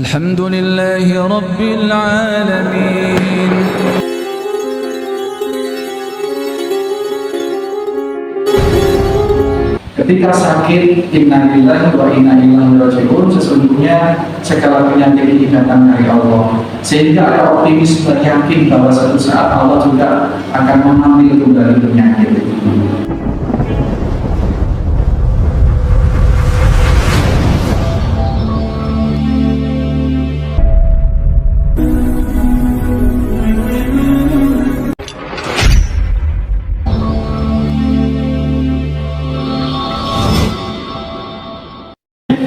الحمد لله رب العالمين. Ketika sakit, inna lillahi wa inna ilaihi raji'un, sesungguhnya segala penyakit ini datang dari Allah. Sehingga ada optimisme yakin bahwa suatu saat Allah juga akan mengambil kembali penyakit itu.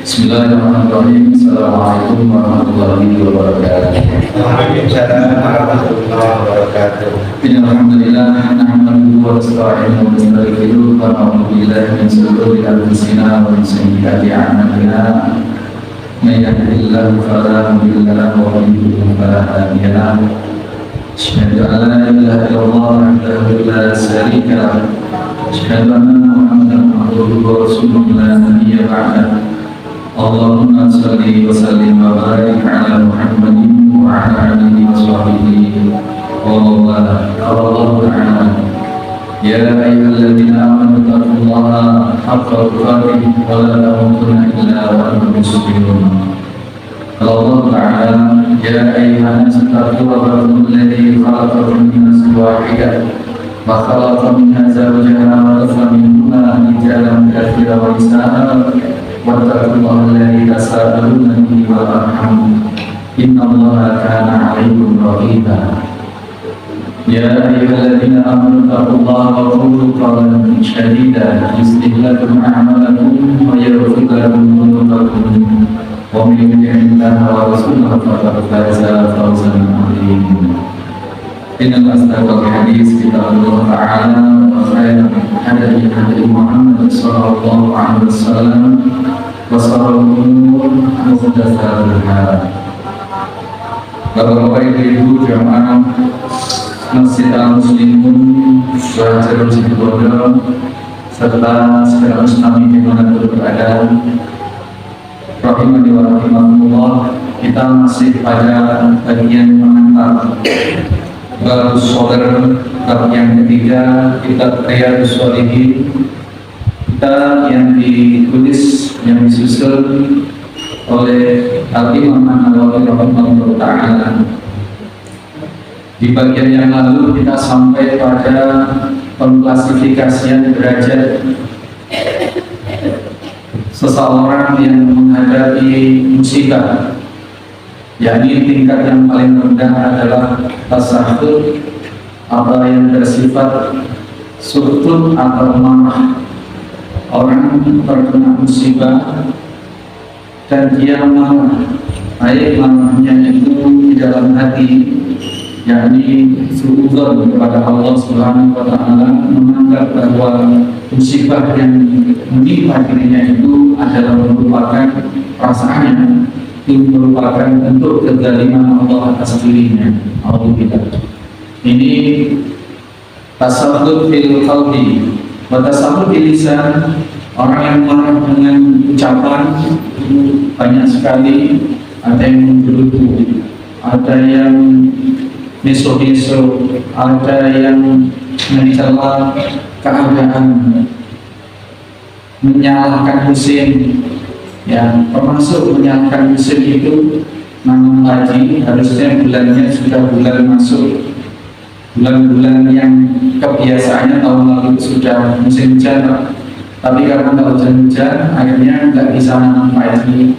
Bismillahirrahmanirrahim. Assalamualaikum warahmatullahi wabarakatuh. Waalaikumsalam warahmatullahi wabarakatuh. Alhamdulillah, nahmaduhu wa nasta'inuhu wa nastaghfiruh wa na'udzu billahi min shururi anfusina wa min sayyiati a'malina. May yahdihillahu fala mudilla lahu wa man yudlil fala hadiya lahu. Asyhadu an la ilaha illallah wahdahu la syarika lahu. Asyhadu anna Muhammadan abduhu wa rasuluhu la nabiyya ba'dahu. Allahumma salli wa sallim wa barik ala Muhammadin wa ala alihi wa sahbihi wa mawala. Allah ta'ala, ya ayyuhalladzina amanu taqullaha haqqa tuqatih wa la tamutunna illa wa antum muslimun. Allah ta'ala, ya ayyuhan nasu taqu rabbakum alladzi khalaqakum min nafsin wahidah wa khalaqa minha zawjaha wa bassa minhuma rijalan katsiran wa nisaa'a واتقوا الله الذي تساءلون به والارحام ان الله كان عليكم رقيبا يا ايها الذين امنوا اتقوا الله وقولوا قولا سديدا يصلح لكم اعمالكم ويغفر لكم ذنوبكم ومن يطع الله ورسوله فقد فاز فوزا عظيما إن أصدق الحديث كتاب الله تعالى وخير الهدي هدي محمد صلى الله عليه وسلم وشر الأمور محدثاتها. Bapak-bapak, ibu-ibu jamaah Masjid Al-Muslimun Belajar Situbondo serta segala muslim dimanapun berada, rahimani wa rahimakumullah, kita masih pada bagian mengantar bab sholat, bab yang ketiga, kitab Riyadhus Shalihin, kitab yang ditulis, yang disusun oleh Al-Imam An-Nawawi rahimahullah ta'ala. Di bagian yang lalu kita sampai pada pengklasifikasian derajat seseorang yang menghadapi musibah, yakni tingkat yang paling rendah adalah tasahud atau yang bersifat sukun atau marah. Orang terkena musibah dan dia marah, baik marahnya itu di dalam hati, yakni suudzon kepada Allah Subhanahu wa Ta'ala, menganggap bahwa musibah yang menimpa dirinya itu adalah merupakan perasaannya, itu merupakan bentuk kezaliman Allah atas dirinya. Alhamdulillah. Ini tasawuf fil qalbi, tasawuf fil lisan. Orang yang marah dengan ucapan itu banyak sekali. Ada yang menggerutu, ada yang meso-meso, ada yang mencela keadaan, menyalahkan musim. Ya, termasuk menyalahkan musim itu nanam padi, harusnya bulannya sudah bulan masuk, bulan-bulan yang kebiasaannya tahun lalu sudah musim hujan, tapi karena nggak hujan-hujan, akhirnya nggak bisa nanam padi,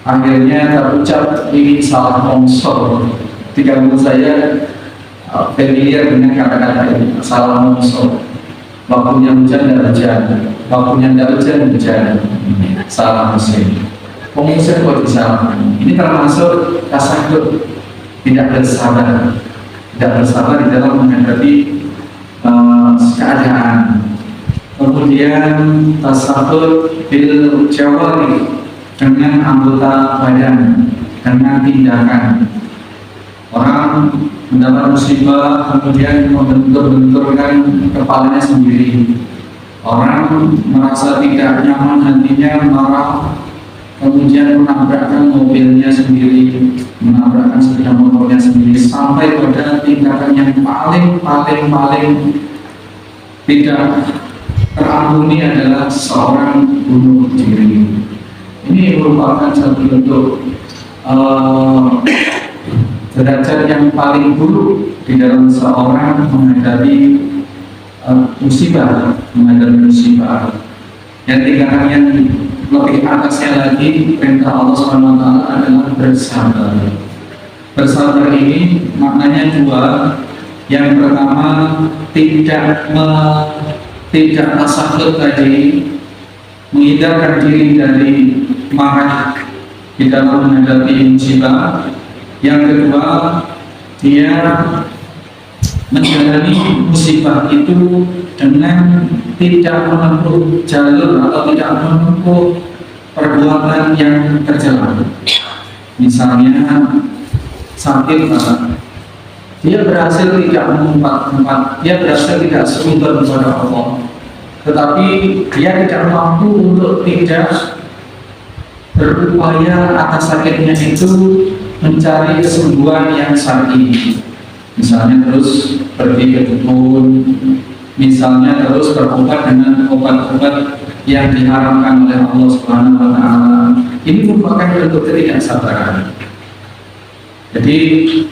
akhirnya terucap ini salah longsor. Ketika menurut saya familiar dengan kata-kata ini, salah longsor. Waktunya hujan dan hujan, waktunya tidak hujan, salah musim. Musim kok disalahkan? Ini termasuk tasahud, tidak bersabar di dalam menghadapi keadaan. Kemudian tasahud bil jawari, dengan anggota badan, dengan tindakan. Orang mendapat musibah kemudian membentur-benturkan kepalanya sendiri. Orang merasa tidak nyaman hatinya, marah, kemudian menabrakkan mobilnya sendiri, menabrakkan sepeda motornya sendiri, sampai pada tingkatan yang paling tidak terampuni adalah seorang bunuh diri. Ini merupakan satu bentuk derajat yang paling buruk di dalam seorang menghadapi musibah. Yang tingkatan yang lebih atasnya lagi, perintah Allah SWT adalah bersabar. Bersabar ini maknanya dua. Yang pertama, tidak tasakhut tadi, menghindarkan diri dari marah di dalam menghadapi musibah. Yang kedua, dia menjalani musibah itu dengan tidak menempuh jalur atau tidak menempuh perbuatan yang tercela. Misalnya sakit, dia berhasil tidak mengumpat-umpat, dia berhasil tidak sujud kepada Allah, tetapi dia tidak mampu untuk tidak berupaya atas sakitnya itu mencari kesembuhan yang syar'i. Misalnya terus pergi ke dukun, misalnya terus berobat dengan obat-obat yang diharamkan oleh Allah Subhanahu wa Ta'ala. Ini merupakan bentuk ketidaksabaran. Jadi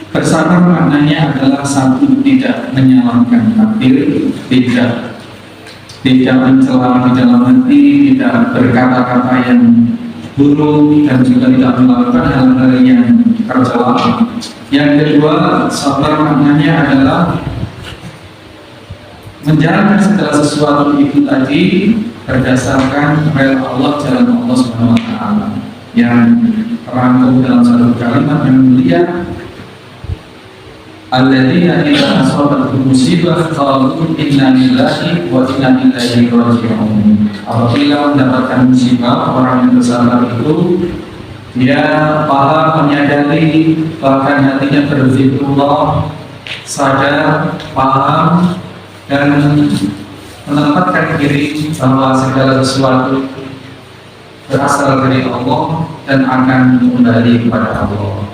bersabar maknanya adalah satu, tidak menyalahkan takdir, tidak mencela di dalam hati, tidak berkata-kata yang buruk, dan juga tidak melakukan hal-hal yang tercela. Yang kedua, sabar maknanya adalah menjalankan segala sesuatu itu tadi berdasarkan rel Allah, jalan Allah Subhanahu wa Ta'ala, yang terangkum dalam satu kalimat yang mulia, alladzina idza asabatuhum musibah qalu inna lillahi wa inna ilaihi raji'un. Apabila mendapatkan musibah, orang yang bersabar itu dia paham, menyadari, bahkan hatinya berzikrullah, sadar, paham, dan menempatkan diri bahwa segala sesuatu berasal dari Allah dan akan kembali kepada Allah.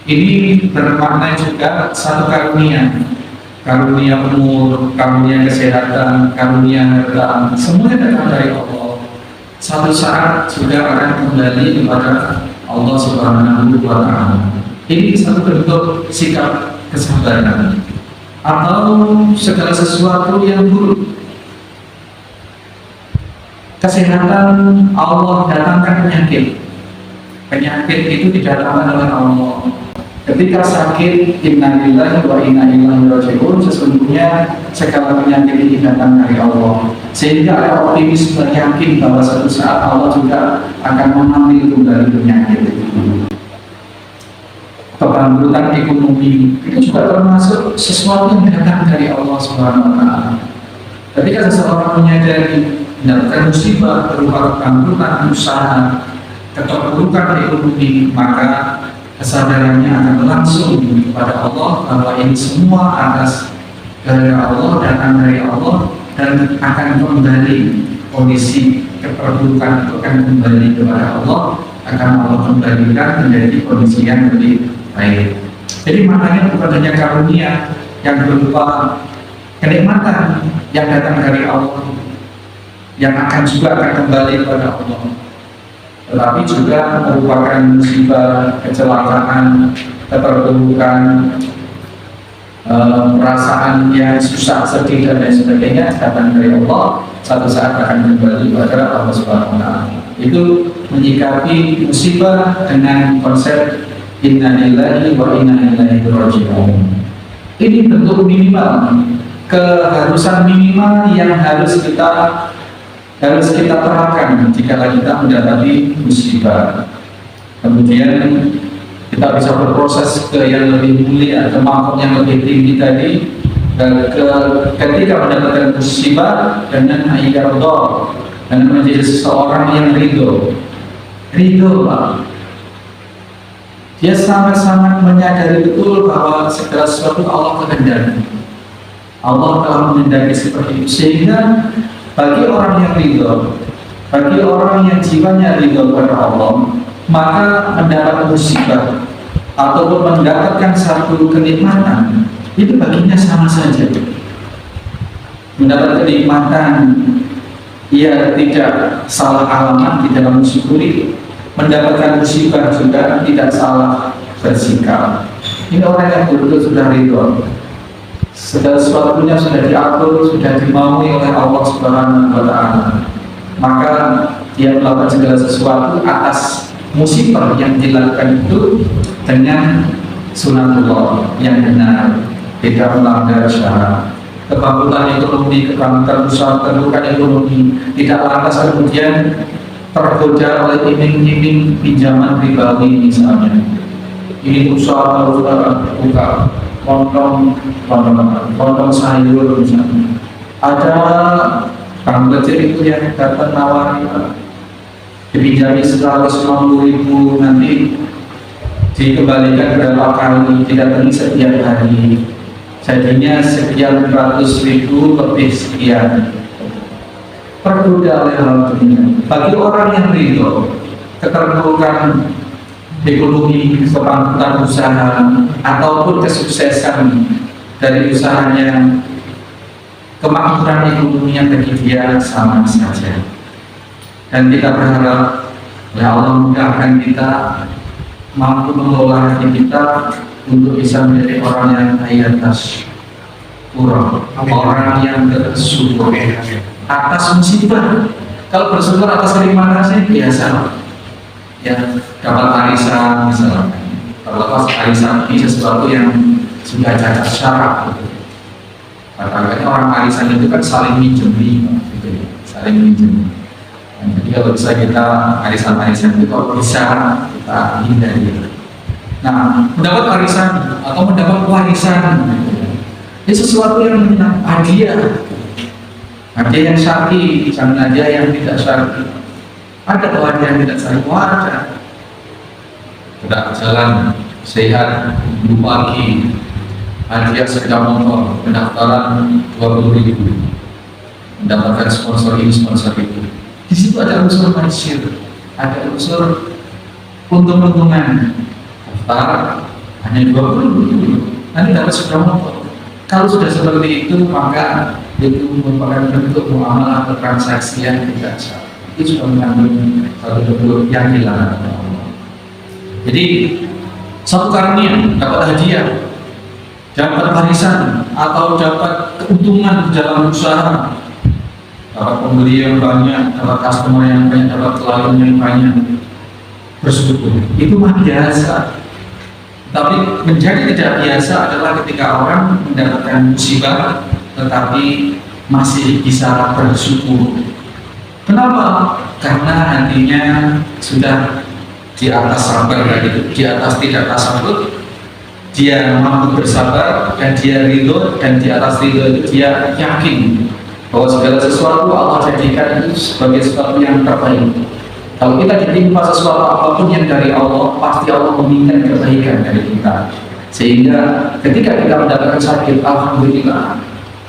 Ini bermakna juga satu karunia umur, karunia kesehatan, karunia harta, semuanya datang dari Allah. Satu saat juga akan kembali kepada Allah Subhanahu wa Ta'ala. Ini satu bentuk sikap kesabaran. Atau segala sesuatu yang buruk, kesehatan, Allah datangkan penyakit itu didatangkan oleh Allah. Ketika sakit, inna lillahi wa inna ilaihi raji'un, sesungguhnya segala penyakit ini datang dari Allah. Sehingga ada optimis dan yakin bahwa suatu saat Allah juga akan mengambil kembali penyakit itu. Kebangkrutan ekonomi itu juga termasuk sesuatu yang datang dari Allah Subhanahu wa Ta'ala. Ketika seseorang menyadari mendapatkan musibah berupa kebangkrutan usaha, keterpurukan ekonomi, maka kesadarannya akan langsung kepada Allah bahwa ini semua atas dari Allah, datang dari Allah, dan akan kembali kondisi keterpurukan itu akan kembali kepada Allah, akan Allah kembalikan menjadi kondisi yang lebih baik. Jadi maknanya bukan hanya karunia yang berupa kenikmatan yang datang dari Allah, yang juga akan kembali kepada Allah, tetapi juga merupakan musibah, kecelakaan, keterpurukan, perasaan yang susah, sedih, dan lain sebagainya datang dari Allah, satu saat akan kembali kepada Allah Subhanahu wa Ta'ala. Itu menyikapi musibah dengan konsep inna lillahi wa inna ilaihi raji'un. Ini bentuk minimal, keharusan minimal yang harus kita terapkan jika kita mendapati musibah. Kemudian kita bisa berproses ke yang lebih mulia, ke maqam yang lebih tinggi tadi, dan ketika mendapatkan musibah dengan ayyarda, dengan menjadi seseorang yang ridho Pak. Dia sangat-sangat menyadari betul bahwa segala sesuatu Allah kehendaki. Allah telah mengendaki seperti itu, sehingga bagi orang yang ridho, Bagi orang yang jiwanya ridho kepada Allah, maka mendapat musibah ataupun mendapatkan satu kenikmatan itu baginya sama saja. Mendapat kenikmatan, ia tidak salah alamat di dalam mensyukuri. Mendapatkan musibah juga tidak salah bersikap. Ini orang yang betul-betul sudah ridho. Segala sesuatunya sudah diatur, sudah dimaui oleh Allah Subhanahu wa Ta'ala. Maka dia melakukan segala sesuatu atas musibah yang dilakukan itu dengan sunatullah yang benar, tidak melanggar syarat. Kebangkitan ekonomi, kebangkitan usaha, kedudukan ekonomi tidak lantas kemudian tergoda oleh iming-iming pinjaman ribawi misalnya. Ini usaha buka lontong sayur misalnya. Ada Kang kecil itu yang dapat nawari dipinjami 150.000, nanti dikembalikan berapa kali, tidak beri setiap hari, jadinya sekian ratus ribu lebih sekian. Pergoda oleh hal dunia. Bagi orang yang ridho, keterpurukan ekonomi, kebangkitan usaha ataupun kesuksesan dari usahanya, kemakmuran ekonominya bagi dia sama saja. Dan kita berharap ya Allah mudahkan kita mampu mengelola hati kita untuk bisa menjadi orang yang atas kurang, orang yang bersyukur atas musibah. Kalau bersyukur atas kenikmatan sih biasa, ya dapat arisan misalnya. Kalau pas arisan ini sesuatu yang sudah cacat syarat. Kadang-kadang orang arisan itu kan saling minjem, gitu ya, saling minjem. Jadi kalau bisa kita arisan-arisan itu kalau bisa kita hindari. Nah, mendapat arisan atau mendapat warisan itu sesuatu yang menyenangkan, hadiah yang syar'i, jangan hadiah yang tidak syar'i. Ada hadiah yang tidak syar'i, ada. Tidak jalan sehat, belum pagi, hadiah sepeda motor, pendaftaran 20.000, mendapatkan sponsor ini, sponsor itu. Di situ ada unsur manusia, ada unsur untung-untungan. Daftar hanya 20.000, nanti dapat sepeda motor. Kalau sudah seperti itu, maka itu merupakan bentuk muamalah atau transaksi yang tidak sah. Itu sudah mengandung satu bentuk yang dilarang oleh Allah. Jadi satu karunia, dapat hadiah, dapat warisan atau dapat keuntungan dalam usaha, dapat pembeli yang banyak, dapat customer yang banyak, dapat klien yang banyak, bersyukur. Itu mah biasa. Tapi menjadi tidak biasa adalah ketika orang mendapatkan musibah tetapi masih bisa bersyukur. Kenapa? Karena hatinya sudah di atas sabar, di atas tidak tasabut. Dia mampu bersabar dan dia ridho, dan di atas ridho itu dia yakin bahwa segala sesuatu Allah jadikan itu sebagai sesuatu yang terbaik. Kalau kita ditimpa sesuatu apapun yang dari Allah, pasti Allah menginginkan kebaikan dari kita. Sehingga ketika kita mendapatkan sakit, alhamdulillah,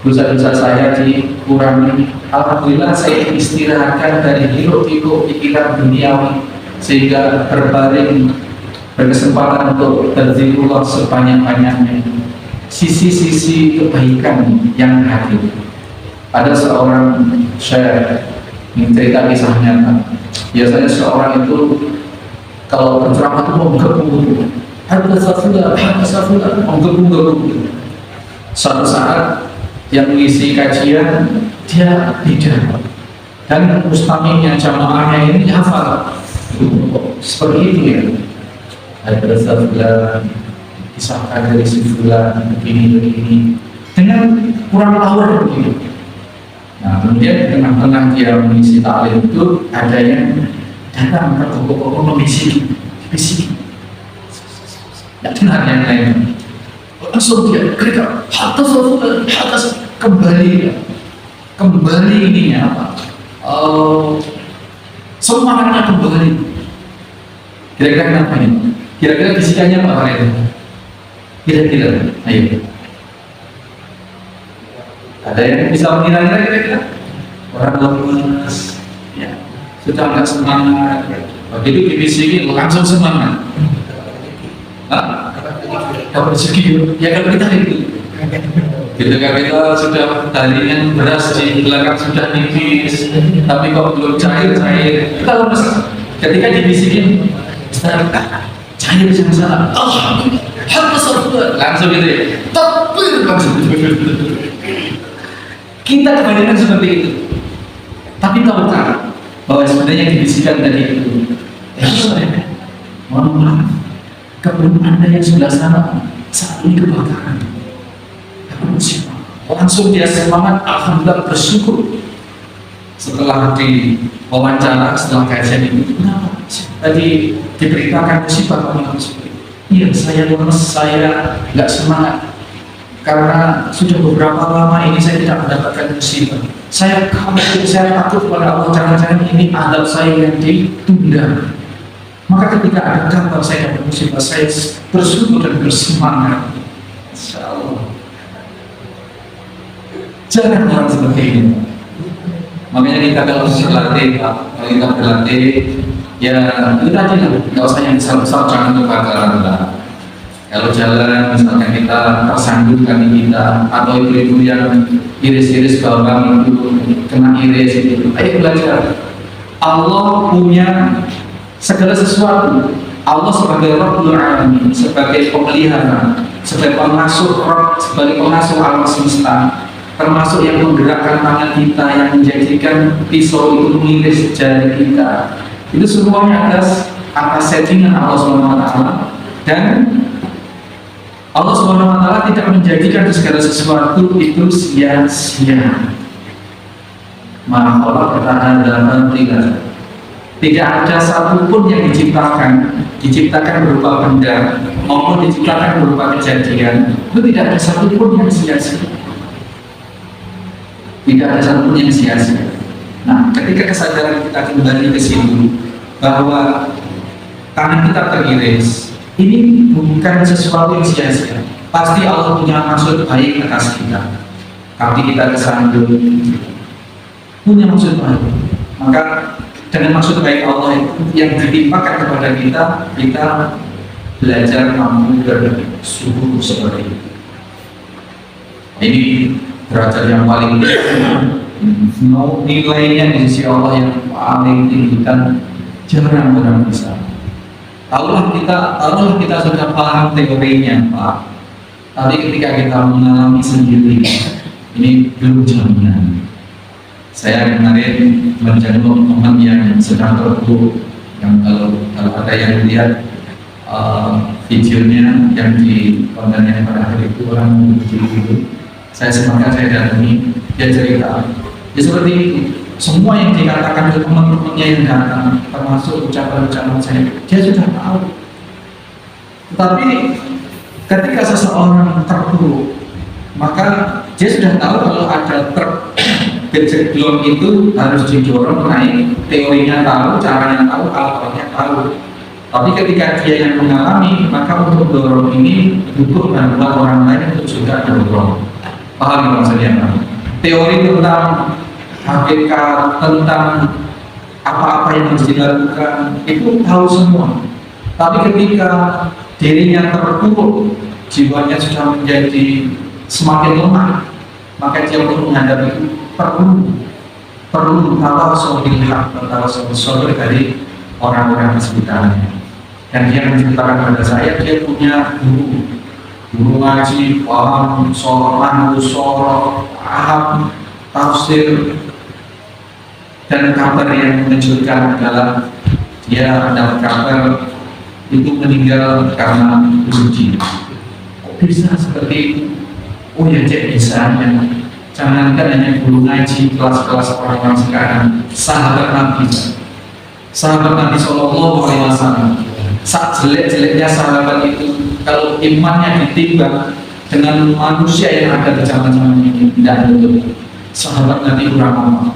dosa-dosa saya dikurangi. Alhamdulillah saya istirahatkan dari hiruk-pikuk pikiran duniawi, sehingga berbaring berkesempatan untuk berzikrullah sebanyak-banyaknya. Sisi-sisi kebaikan yang hadir. Ada seorang syekh yang cerita kisahnya. Biasanya seorang itu kalau berceramah itu menggebu-gebu, menggebu-gebu. Suatu saat yang mengisi kajian dia tidak, dan mustaminya jamaahnya ini hafal seperti itu ya. Ada sebulan kisahkan dari sebulan begini dengan kurang tahu begini. Nah, kemudian di tengah-tengah dia mengisi taklim itu ada yang datang ke toko-toko membisiki, tidak dengar yang lain. Langsung dia ketika atas kembali ininya apa? Semangatnya kembali. Kira-kira kenapa ini? Kira-kira bisikannya apa kalian? Kira-kira, ayo. Ada yang bisa mengira-ngira kira-kira? Orang lemas, ya. sudah nggak semangat. Begitu dibisikin langsung semangat. Hah? Dapat rezeki ya kalau kita itu. Ketika kita sudah tadinya beras di belakang sudah nipis, tapi kok belum cair, kita lemes. Ketika dibisikin, Ustaz, cair yang sana. Oh, harus langsung gitu ya. Takbir langsung. Kita kebanyakan seperti itu. Tapi tahukah bahwa sebenarnya dibisikkan tadi itu, mohon maaf, kebun Anda yang sebelah sana saat ini kebakaran. Langsung dia semangat, alhamdulillah bersyukur. Setelah diwawancara, setelah kajian ini, kenapa? Tadi diberitakan musibah kamu harus seperti itu. Iya, saya lemes, saya nggak semangat. Karena sudah beberapa lama ini saya tidak mendapatkan musibah. Saya khawatir, saya takut pada Allah, jangan-jangan ini adab saya yang ditunda. Maka ketika ada kabar saya dapat musibah, saya bersyukur dan bersemangat. Insya Allah. Jangan orang seperti ini. Makanya kita kalau berlatih, ya itu tadi lah. Nggak usah yang besar-besar, jangan kebakaran lah. Kalau jalan, misalnya kita tersandung kaki kita, atau ibu-ibu yang iris-iris bawang itu kena iris itu, ayo belajar. Allah punya segala sesuatu. Allah sebagai Rabbul Alamin, sebagai pemelihara, sebagai pengasuh alam semesta. Termasuk yang menggerakkan tangan kita, yang menjadikan pisau itu mengiris jari kita. Itu semuanya atas settingan Allah SWT. Dan Allah SWT tidak menjadikan segala sesuatu itu sia-sia. Maka Allah berkata tidak ada satupun yang diciptakan berupa benda maupun diciptakan berupa kejadian, itu tidak ada satupun yang sia-sia. Tidak ada satupun yang sia-sia. Nah, ketika kesadaran kita kembali ke situ bahwa tangan kita teriris, ini bukan sesuatu yang sia-sia. Pasti Allah punya maksud baik atas kita. Kaki kita kesandung, punya maksud baik. Maka dengan maksud baik Allah itu yang ditimpakan kepada kita belajar mampu bersyukur seperti itu. Ini derajat yang paling tinggi, nilainya di sisi Allah yang paling tinggi dan jarang orang bisa. Tahulah kita sudah paham teorinya, Pak. Tapi ketika kita mengalami sendiri, ini belum jaminan. Saya kemarin menjenguk teman yang sedang terpuruk, yang kalau ada yang lihat videonya yang di konten yang terakhir itu orang begitu. Saya datangi, dia cerita, ya seperti itu. Semua yang dikatakan oleh teman-temannya yang datang, termasuk ucapan-ucapan saya, dia sudah tahu. Tetapi ketika seseorang terpuruk, maka dia sudah tahu kalau ada truk gejeglong itu harus didorong naik. Teorinya tahu, caranya tahu, alatnya tahu. Tapi ketika dia yang mengalami, maka untuk dorong ini butuh bantuan orang lain untuk juga dorong. Paham maksudnya? Teori tentang hakikat, tentang apa-apa yang harus dilakukan itu tahu semua. Tapi ketika dirinya terpuruk, jiwanya sudah menjadi semakin lemah, maka dia untuk menghadapi itu perlu tawasul bil haq, tawasul dari orang-orang di sekitarnya. Dan dia menceritakan kepada saya, dia punya guru ngaji, paham, sholat, paham, tafsir, dan kabar yang mengejutkan adalah dia dapat kabar itu meninggal karena uji. Kok bisa seperti itu? Oh ya, cek bisa ya. Jangankan hanya guru ngaji, kelas-kelas orang-orang sekarang, sahabat Nabi Sallallahu Alaihi Wasallam. Saat jelek-jeleknya sahabat itu, kalau imannya ditimbang dengan manusia yang ada di zaman-zaman ini, tidak betul. Sahabat Nabi kurang amal.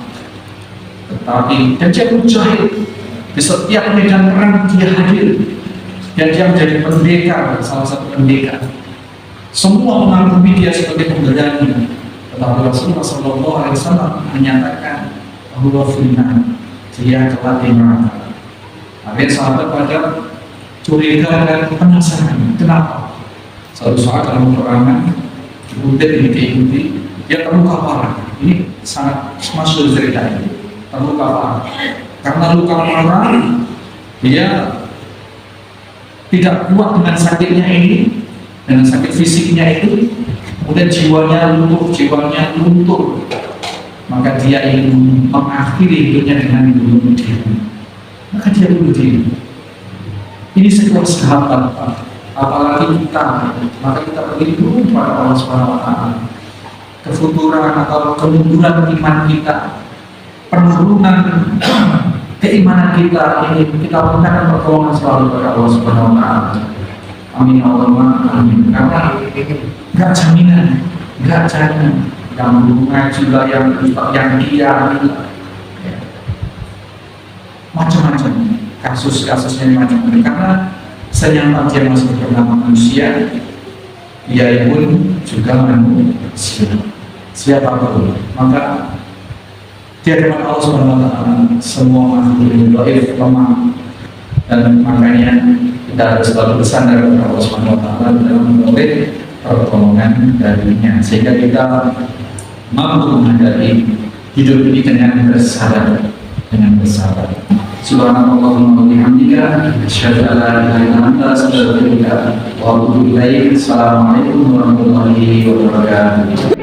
Tetapi dan dia mujahid di setiap medan perang dia hadir, dan dia menjadi pendekar, salah satu pendekar. Semua mengakui dia sebagai pemberani. Tetapi Rasulullah SAW menyatakan bahwa firman dia kelak di neraka. Akhirnya sahabat pada curiga dan penasaran, kenapa? Suatu saat dalam peperangan kemudian diikuti, dia terluka parah. Ini sangat masyhur cerita ini. Terluka parah. Karena luka parah, dia tidak kuat dengan sakitnya ini, dengan sakit fisiknya itu, kemudian jiwanya luntur. Maka dia ingin mengakhiri hidupnya dengan bunuh diri. Maka dia bunuh diri. Ini sebuah sahabat, Pak. Apalagi kita, maka kita berlindung pada Allah Subhanahu wa Ta'ala. Kefuturan atau kemunduran iman kita, penurunan keimanan kita ini kita mintakan pertolongan selalu kepada Allah Subhanahu wa Ta'ala. Amin Allahumma amin. Karena enggak jaminan yang hubungan juga yang dia macam-macam kasus-kasusnya macam-macam. Karena senyata dia masih bernama manusia, dia pun juga manusia. Siapapun, maka di hadapan Allah Subhanahu wa Ta'ala semua makhluk dhaif, lemah, dan makanya kita harus selalu bersandar kepada Allah Subhanahu wa Ta'ala dalam memperoleh pertolongan darinya, sehingga kita mampu menghadapi hidup ini dengan bersabar. Subhanallahumma wa bihamdika asyhadu an la ilaha illa anta astaghfiruka wa atubu ilaik. Assalamualaikum warahmatullahi wabarakatuh.